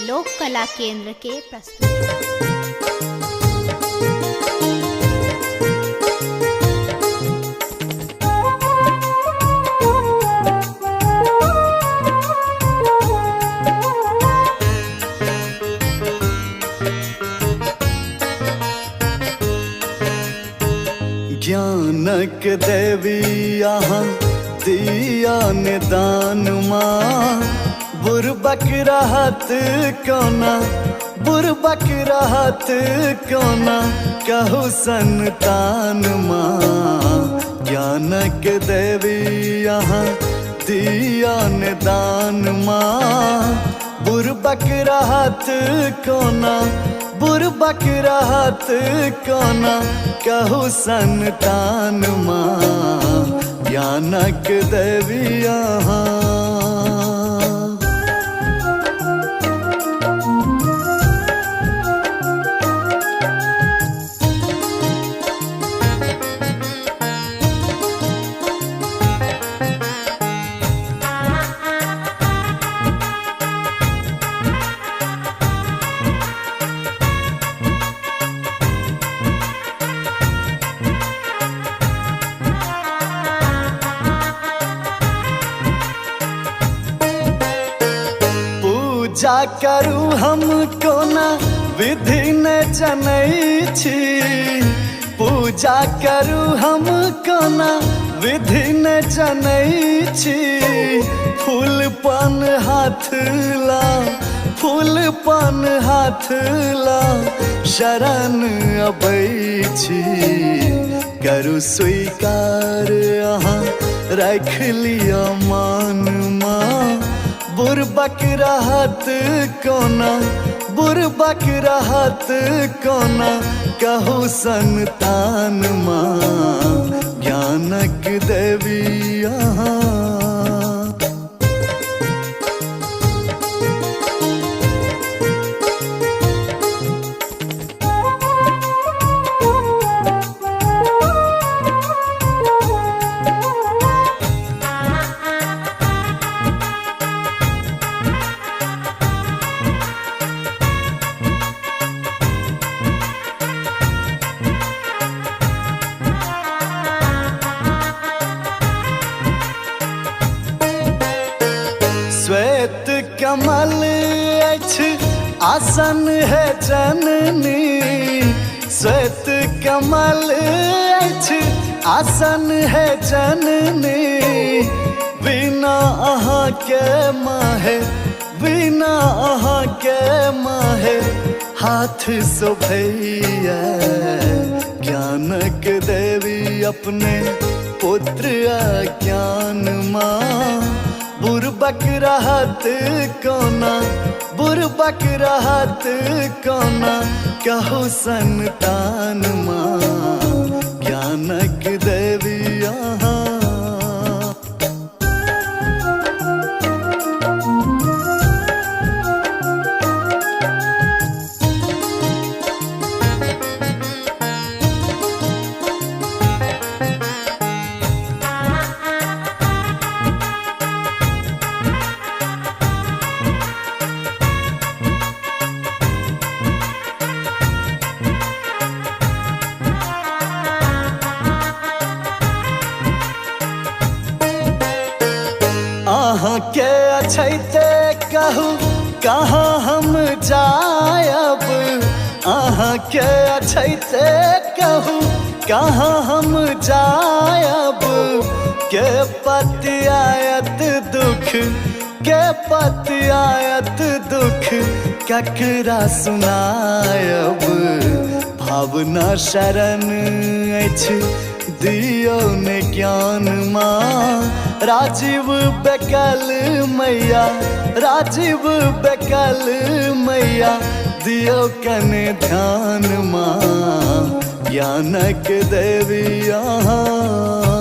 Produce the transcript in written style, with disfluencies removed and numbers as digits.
लोक कला केंद्र के प्रस्तुति। ज्ञानक देवी यहाँ दिया निदान माँ, बुरबक रहत कोना, बुरबक रहत कोना, कहू संतान माँ। ज्ञानक देवी यहाँ दिया निदान माँ, बुरबक रहत कोना, बुरबक रहत कोना, कहू संतान माँ। ज्ञानक देवी यहाँ पूजा करू हम कोना विधि न जनै छी, पूजा करू हम कोना विधि न जनै छी। फूल पान हाथ ला, फूल पान हाथ ला, शरण अबै छी। करू स्वीकार अहाँ रख लिया मान माँ, बुरबक रहत कोना, बुरबक रहत कोना, कहू संतान माँ। ज्ञानक देवी यहाँ श्वेत कमल अछि आसन है जननी, श्वेत कमल अछि आसन है जननी। बिना अहाँ के माहे, बिना अहाँ के माहे, हाथ शोभैया। ज्ञानक देवी अपने पुत्र अज्ञान माँ, बुरबक रहत कोना, बुरबक रहत कोना, कहू संतान माँ। ज्ञानक देवी यहाँ अहाँ के अछैते कहू कहाँ हम जायब, अहाँ के अछैते कहू कहाँ हम जायब। के पतियायत दुख, के पतियायत दुख, ककरा सुनायब। भावना शरण अछि दियो ने ज्ञान माँ, राजीव बेकल मैया, राजीव बेकल मैया, दियो कने ध्यान माँ। ज्ञानक देवी यहाँ